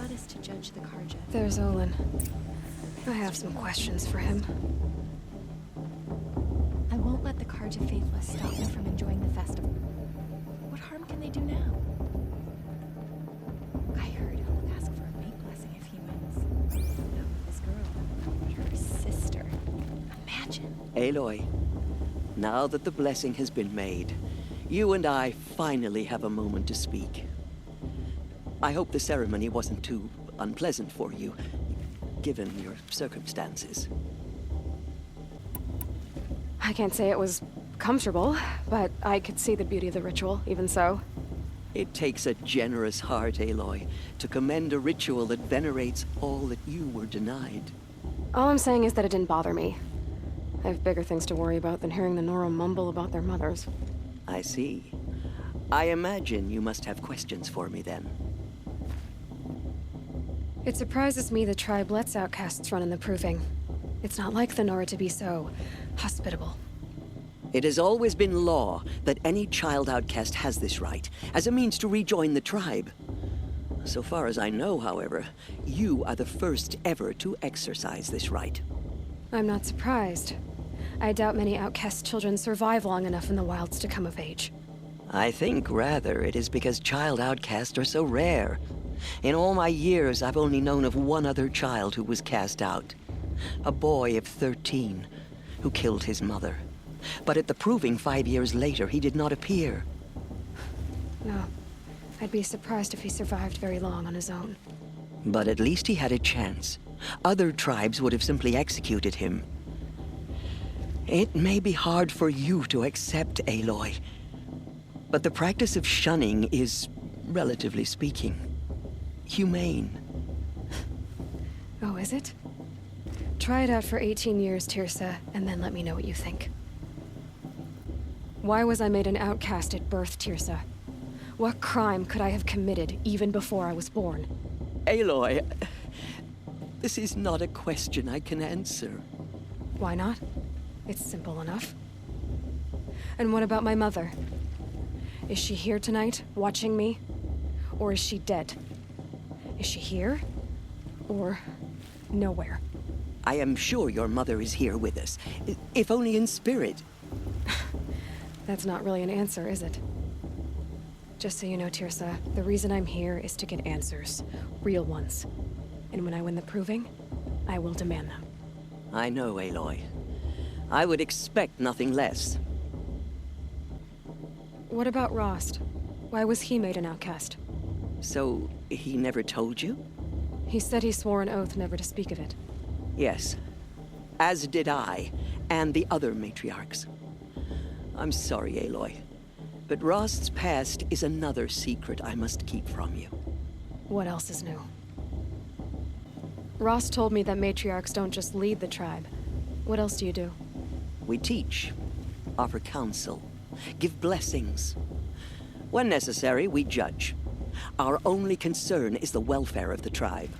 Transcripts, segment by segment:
goddess to judge the Karja. There's Olin. I have some questions for him. I won't let the Karja faithless stop me from enjoying the festival. What harm can they do now? I heard he'll ask for a mate blessing if he wins. Not with this girl, but her sister. Imagine. Aloy, now that the blessing has been made, you and I finally have a moment to speak. I hope the ceremony wasn't too unpleasant for you, given your circumstances. I can't say it was comfortable, but I could see the beauty of the ritual, even so. It takes a generous heart, Aloy, to commend a ritual that venerates all that you were denied. All I'm saying is that it didn't bother me. I have bigger things to worry about than hearing the Nora mumble about their mothers. I see. I imagine you must have questions for me then. It surprises me the tribe lets outcasts run in the proving. It's not like the Nora to be so hospitable. It has always been law that any child outcast has this right, as a means to rejoin the tribe. So far as I know, however, you are the first ever to exercise this right. I'm not surprised. I doubt many outcast children survive long enough in the wilds to come of age. I think, rather, it is because child outcasts are so rare. In all my years, I've only known of one other child who was cast out. A boy of 13, who killed his mother. But at the proving 5 years later, he did not appear. No. I'd be surprised if he survived very long on his own. But at least he had a chance. Other tribes would have simply executed him. It may be hard for you to accept, Aloy, but the practice of shunning is, relatively speaking, humane. Oh, is it? Try it out for 18 years, Tirsa, and then let me know what you think. Why was I made an outcast at birth, Tirsa? What crime could I have committed even before I was born? Aloy, this is not a question I can answer. Why not? It's simple enough. And what about my mother? Is she here tonight, watching me? Or is she dead? Is she here? Or nowhere? I am sure your mother is here with us, if only in spirit. That's not really an answer, is it? Just so you know, Tirsa, the reason I'm here is to get answers. Real ones. And when I win the proving, I will demand them. I know, Aloy. I would expect nothing less. What about Rost? Why was he made an outcast? So, he never told you? He said he swore an oath never to speak of it. Yes. As did I, and the other matriarchs. I'm sorry, Aloy, but Rost's past is another secret I must keep from you. What else is new? Rost told me that matriarchs don't just lead the tribe. What else do you do? We teach, offer counsel, give blessings. When necessary, we judge. Our only concern is the welfare of the tribe.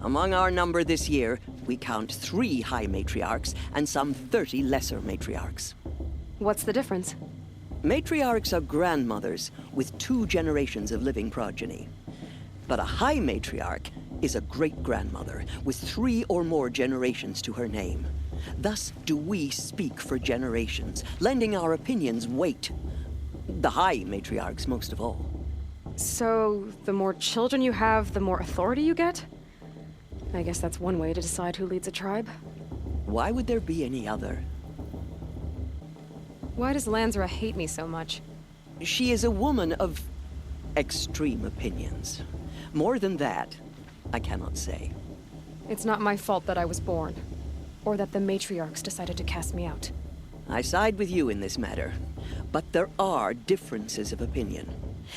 Among our number this year, we count 3 high matriarchs and some 30 lesser matriarchs. What's the difference? Matriarchs are grandmothers with 2 generations of living progeny. But a high matriarch is a great-grandmother with 3 or more generations to her name. Thus do we speak for generations, lending our opinions weight. The high matriarchs most of all. So, the more children you have, the more authority you get? I guess that's one way to decide who leads a tribe. Why would there be any other? Why does Lansra hate me so much? She is a woman of extreme opinions. More than that, I cannot say. It's not my fault that I was born, or that the matriarchs decided to cast me out. I side with you in this matter, but there are differences of opinion,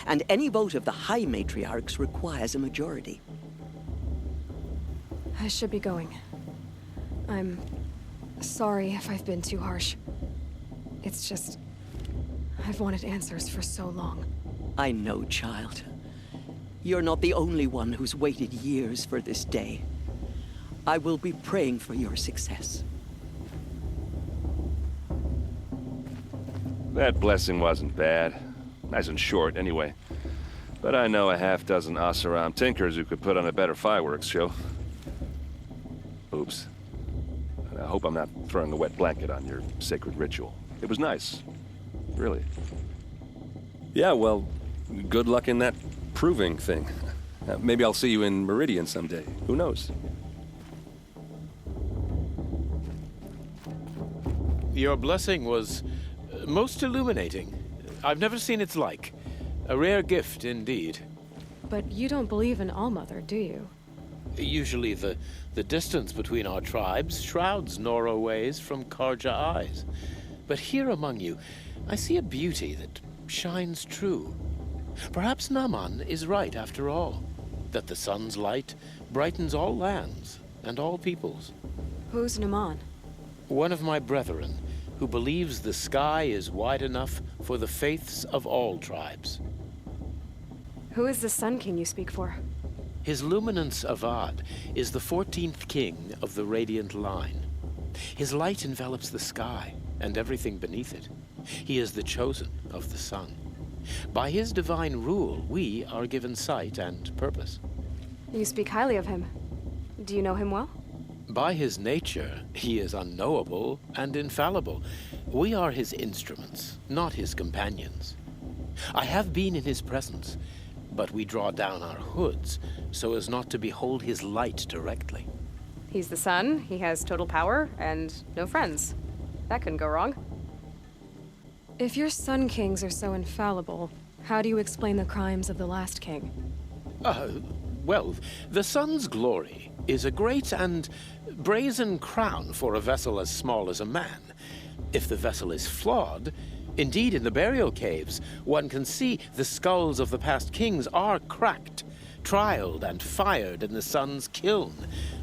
and any vote of the high matriarchs requires a majority. I should be going. I'm sorry if I've been too harsh. It's just, I've wanted answers for so long. I know, child. You're not the only one who's waited years for this day. I will be praying for your success. That blessing wasn't bad. Nice and short, anyway. But I know a half-dozen Oseram tinkers who could put on a better fireworks show. Oops. And I hope I'm not throwing a wet blanket on your sacred ritual. It was nice. Really. Yeah, well, good luck in that proving thing. Maybe I'll see you in Meridian someday. Who knows? Your blessing was most illuminating. I've never seen its like. A rare gift indeed. But you don't believe in Allmother, do you? Usually the distance between our tribes shrouds Nora ways from Karja eyes. But here among you, I see a beauty that shines true. Perhaps Naman is right after all, that the sun's light brightens all lands and all peoples. Who's Naman? One of my brethren, who believes the sky is wide enough for the faiths of all tribes. Who is the Sun King you speak for? His Luminance Avad is the 14th king of the Radiant Line. His light envelops the sky and everything beneath it. He is the chosen of the sun. By his divine rule, we are given sight and purpose. You speak highly of him. Do you know him well? By his nature, he is unknowable and infallible. We are his instruments, not his companions. I have been in his presence, but we draw down our hoods so as not to behold his light directly. He's the sun, he has total power, and no friends. That couldn't go wrong. If your Sun Kings are so infallible, how do you explain the crimes of the last king? Well, the sun's glory is a great and brazen crown for a vessel as small as a man. If the vessel is flawed, indeed in the burial caves, one can see the skulls of the past kings are cracked, trialed and fired in the sun's kiln.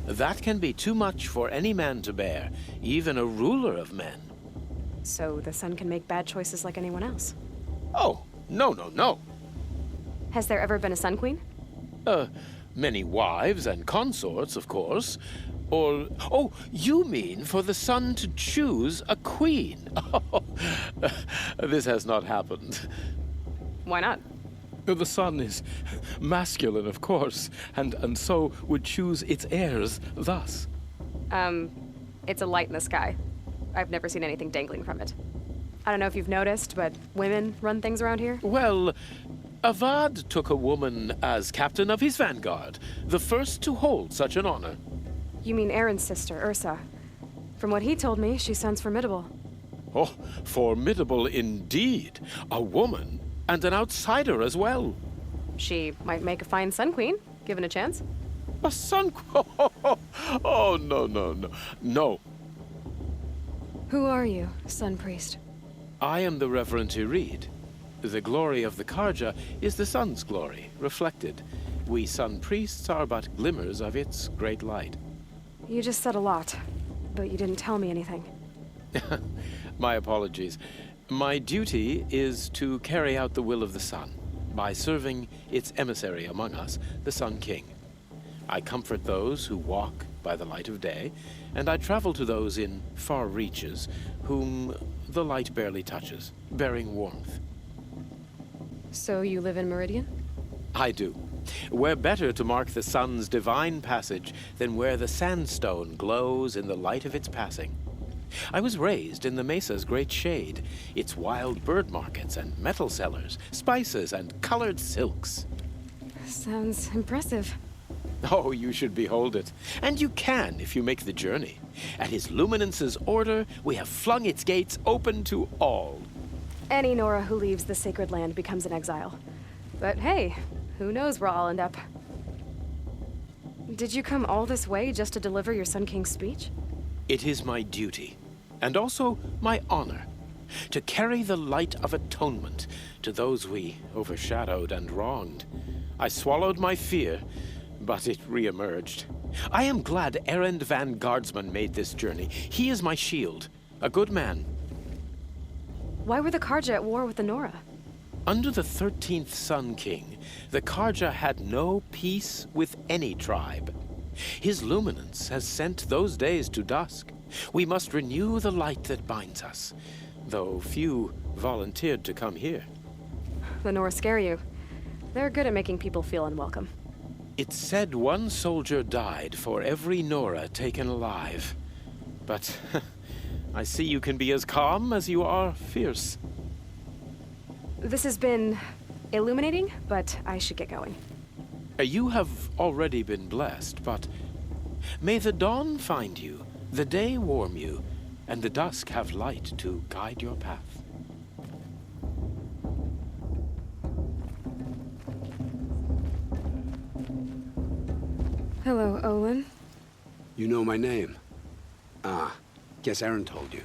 That can be too much for any man to bear, even a ruler of men. So the sun can make bad choices like anyone else? Oh, no. Has there ever been a Sun Queen? Many wives and consorts, of course. Or, oh, you mean for the sun to choose a queen? Oh, this has not happened. Why not? The sun is masculine, of course, and so would choose its heirs thus. It's a light in the sky. I've never seen anything dangling from it. I don't know if you've noticed, but women run things around here. Well, Avad took a woman as captain of his vanguard, the first to hold such an honor. You mean Aaron's sister, Ursa. From what he told me, she sounds formidable. Oh, formidable indeed. A woman, and an outsider as well. She might make a fine Sun Queen, given a chance. A sun... Oh, no. Who are you, Sun Priest? I am the Reverend Irid. The glory of the Karja is the sun's glory, reflected. We sun priests are but glimmers of its great light. You just said a lot, but you didn't tell me anything. My apologies. My duty is to carry out the will of the sun by serving its emissary among us, the Sun King. I comfort those who walk by the light of day, and I travel to those in far reaches whom the light barely touches, bearing warmth. So you live in Meridian? I do. Where better to mark the sun's divine passage than where the sandstone glows in the light of its passing. I was raised in the mesa's great shade, its wild bird markets and metal cellars, spices and colored silks. Sounds impressive. Oh, you should behold it. And you can if you make the journey. At his luminance's order, we have flung its gates open to all. Any Nora who leaves the sacred land becomes an exile. But hey, who knows where I'll end up. Did you come all this way just to deliver your Sun King's speech? It is my duty, and also my honor, to carry the light of atonement to those we overshadowed and wronged. I swallowed my fear, but it re-emerged. I am glad Erend Van Guardsman made this journey. He is my shield, a good man. Why were the Karja at war with the Nora? Under the 13th Sun King, the Karja had no peace with any tribe. His luminance has sent those days to dusk. We must renew the light that binds us, though few volunteered to come here. The Nora scare you. They're good at making people feel unwelcome. It's said one soldier died for every Nora taken alive. But I see you can be as calm as you are fierce. This has been illuminating, but I should get going. You have already been blessed, but may the dawn find you, the day warm you, and the dusk have light to guide your path. Hello, Olin. You know my name? Ah, guess Aaron told you.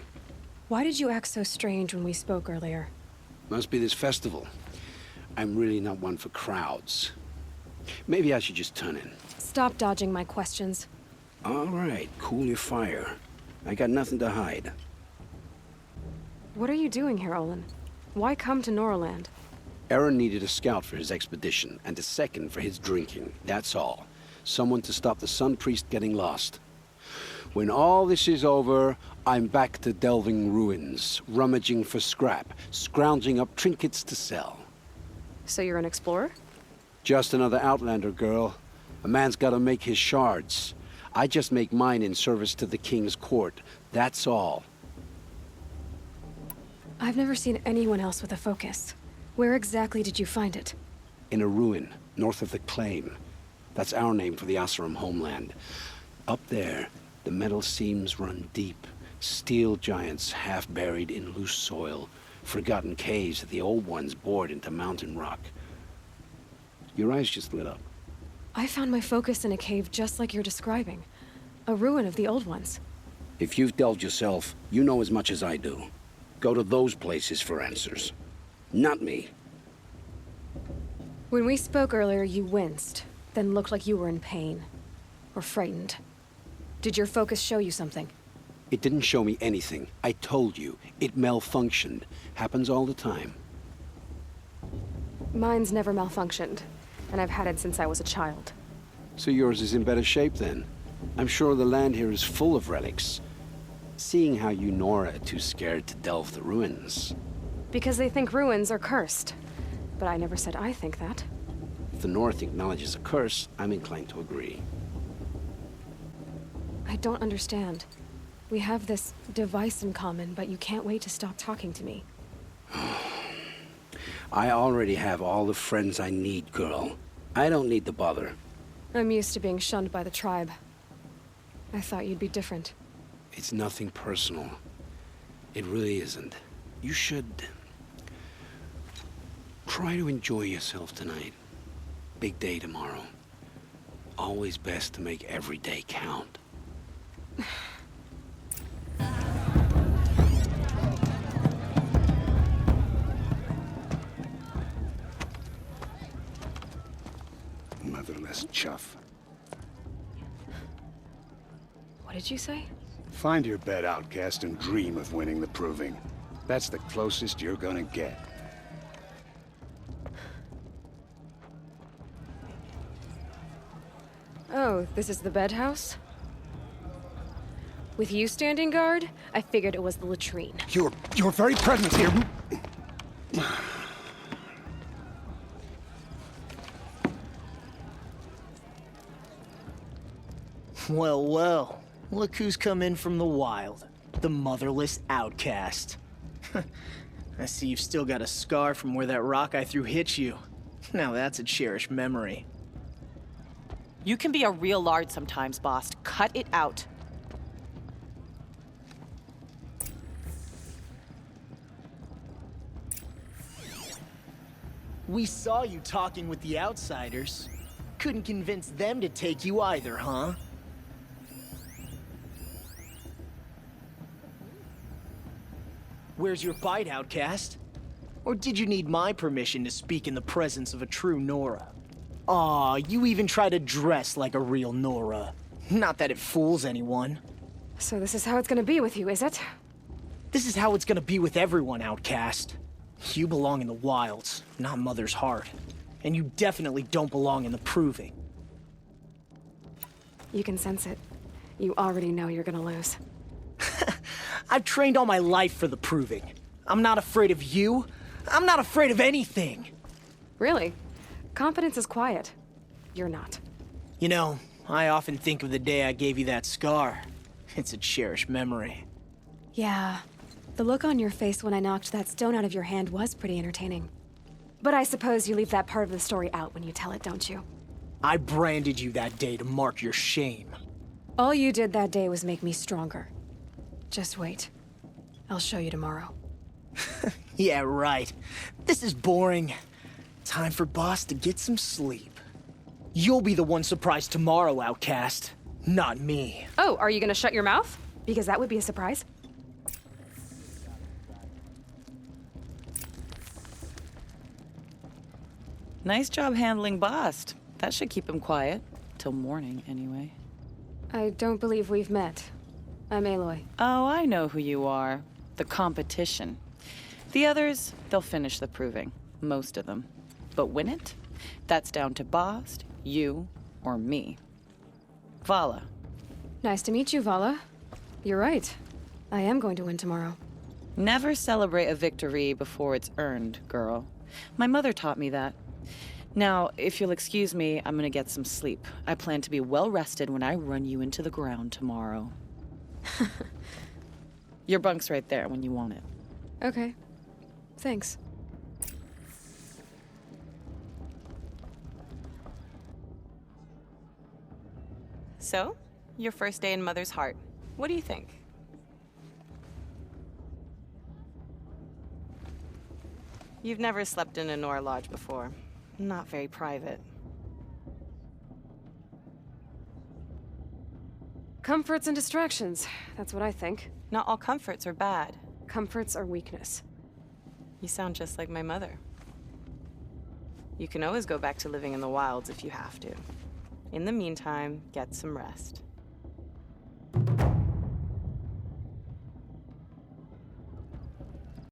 Why did you act so strange when we spoke earlier? Must be this festival. I'm really not one for crowds. Maybe I should just turn in. Stop dodging my questions. All right, cool your fire. I got nothing to hide. What are you doing here, Olin? Why come to Noraland? Aaron needed a scout for his expedition, and a second for his drinking. That's all. Someone to stop the Sun Priest getting lost. When all this is over, I'm back to delving ruins, rummaging for scrap, scrounging up trinkets to sell. So you're an explorer? Just another Outlander, girl. A man's gotta make his shards. I just make mine in service to the King's court. That's all. I've never seen anyone else with a focus. Where exactly did you find it? In a ruin, north of the Claim. That's our name for the Oseram homeland. Up there, the metal seams run deep. Steel giants half buried in loose soil. Forgotten caves that the old ones bored into mountain rock. Your eyes just lit up. I found my focus in a cave just like you're describing. A ruin of the old ones. If you've delved yourself, you know as much as I do. Go to those places for answers. Not me. When we spoke earlier, you winced, then looked like you were in pain. Or frightened. Did your focus show you something? It didn't show me anything. I told you. It malfunctioned. Happens all the time. Mine's never malfunctioned, and I've had it since I was a child. So yours is in better shape then. I'm sure the land here is full of relics. Seeing how you Nora are too scared to delve the ruins. Because they think ruins are cursed. But I never said I think that. If the North acknowledges a curse, I'm inclined to agree. I don't understand. We have this device in common, but you can't wait to stop talking to me. I already have all the friends I need, girl. I don't need the bother. I'm used to being shunned by the tribe. I thought you'd be different. It's nothing personal. It really isn't. You should... try to enjoy yourself tonight. Big day tomorrow. Always best to make every day count. Motherless chuff. What did you say? Find your bed, outcast, and dream of winning the proving. That's the closest you're gonna get. Oh, this is the bedhouse? With you standing guard, I figured it was the latrine. Your very presence here... Well, well. Look who's come in from the wild. The motherless outcast. I see you've still got a scar from where that rock I threw hit you. Now that's a cherished memory. You can be a real lard sometimes, boss. Cut it out. We saw you talking with the outsiders. Couldn't convince them to take you either, huh? Where's your bite, outcast? Or did you need my permission to speak in the presence of a true Nora? Aw, you even try to dress like a real Nora. Not that it fools anyone. So this is how it's gonna be with you, is it? This is how it's gonna be with everyone, outcast. You belong in the wilds, not Mother's heart. And you definitely don't belong in the proving. You can sense it. You already know you're gonna lose. I've trained all my life for the proving. I'm not afraid of you. I'm not afraid of anything. Really? Confidence is quiet. You're not. You know, I often think of the day I gave you that scar. It's a cherished memory. Yeah. The look on your face when I knocked that stone out of your hand was pretty entertaining. But I suppose you leave that part of the story out when you tell it, don't you? I branded you that day to mark your shame. All you did that day was make me stronger. Just wait. I'll show you tomorrow. Yeah, right. This is boring. Time for Boss to get some sleep. You'll be the one surprised tomorrow, Outcast. Not me. Oh, are you gonna shut your mouth? Because that would be a surprise. Nice job handling Bast. That should keep him quiet. Till morning, anyway. I don't believe we've met. I'm Aloy. Oh, I know who you are. The competition. The others, they'll finish the proving. Most of them. But win it? That's down to Bast, you, or me. Vala. Nice to meet you, Vala. You're right. I am going to win tomorrow. Never celebrate a victory before it's earned, girl. My mother taught me that. Now, if you'll excuse me, I'm gonna get some sleep. I plan to be well rested when I run you into the ground tomorrow. Your bunk's right there when you want it. Okay. Thanks. So, your first day in Mother's heart. What do you think? You've never slept in a Nora lodge before. Not very private. Comforts and distractions. That's what I think. Not all comforts are bad. Comforts are weakness. You sound just like my mother. You can always go back to living in the wilds if you have to. In the meantime, get some rest.